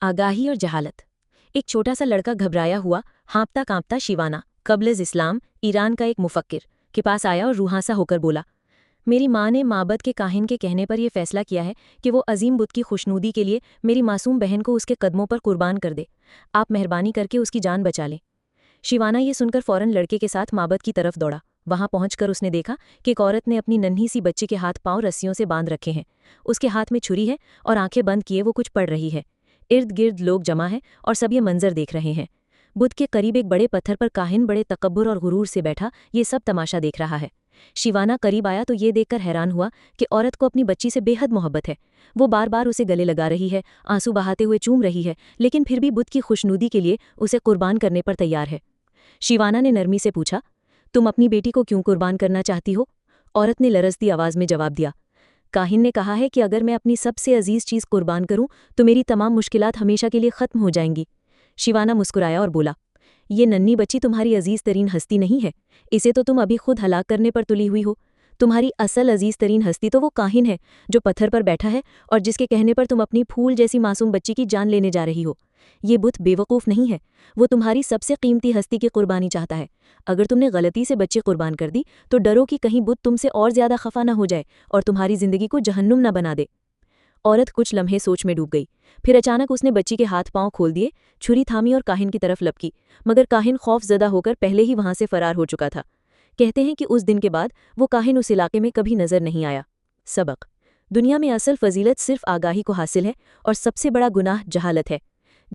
आगाही और जहालत। एक छोटा सा लड़का घबराया हुआ, हाँपता कांपता शिवाना, कब्ल इस्लाम ईरान का एक मुफक्किर, के पास आया और रूहांसा होकर बोला, मेरी माँ ने माबद के काहिन के कहने पर यह फैसला किया है कि वो अजीम बुत की खुशनूदी के लिए मेरी मासूम बहन को उसके कदमों पर कुर्बान कर दे। आप मेहरबानी करके उसकी जान बचा लें। शिवाना ये सुनकर फौरन लड़के के साथ माबद की तरफ दौड़ा। वहां पहुंचकर उसने देखा कि एक औरत ने अपनी नन्ही सी बच्ची के हाथ पांव रस्सियों से बांध रखे हैं। उसके हाथ में छुरी है और आंखें बंद किए वो कुछ पढ़ रही है। इर्द गिर्द लोग जमा हैं और सब ये मंजर देख रहे हैं। बुत के करीब एक बड़े पत्थर पर काहिन बड़े तकब्बुर और गुरूर से बैठा ये सब तमाशा देख रहा है। शिवाना करीब आया तो ये देखकर हैरान हुआ कि औरत को अपनी बच्ची से बेहद मोहब्बत है। वो बार बार उसे गले लगा रही है, आंसू बहाते हुए चूम रही है, लेकिन फिर भी बुत की खुशनूदी के लिए उसे कुर्बान करने पर तैयार है। शिवाना ने नरमी से पूछा, तुम अपनी बेटी को क्यों कुर्बान करना चाहती हो? औरत ने लरजती आवाज में जवाब दिया, काहिन ने कहा है कि अगर मैं अपनी सबसे अजीज चीज कुर्बान करूं तो मेरी तमाम मुश्किलात हमेशा के लिए खत्म हो जाएंगी। शिवाना मुस्कुराया और बोला, ये नन्ही बच्ची तुम्हारी अजीज तरीन हस्ती नहीं है, इसे तो तुम अभी खुद हलाक करने पर तुली हुई हो। तुम्हारी असल अजीज तरीन हस्ती तो वो काहिन है जो पत्थर पर बैठा है और जिसके कहने पर तुम अपनी फूल जैसी मासूम बच्ची की जान लेने जा रही हो। ये बुत बेवकूफ़ नहीं है, वो तुम्हारी सबसे कीमती हस्ती की कुर्बानी चाहता है। अगर तुमने गलती से बच्ची कुर्बान कर दी तो डरो कि कहीं बुत तुमसे और ज्यादा खफा न हो जाए और तुम्हारी जिंदगी को जहन्नुम न बना दे। औरत कुछ लम्हे सोच में डूब गई। फिर अचानक उसने बच्ची के हाथ पांव खोल दिए, छुरी थामी और काहिन की तरफ लपकी, मगर काहिन खौफजदा होकर पहले ही वहां से फरार हो चुका था। कहते हैं कि उस दिन के बाद वो काहिन उस इलाके में कभी नजर नहीं आया। सबक: दुनिया में असल फजीलत सिर्फ आगाही को हासिल है और सबसे बड़ा गुनाह जहालत है।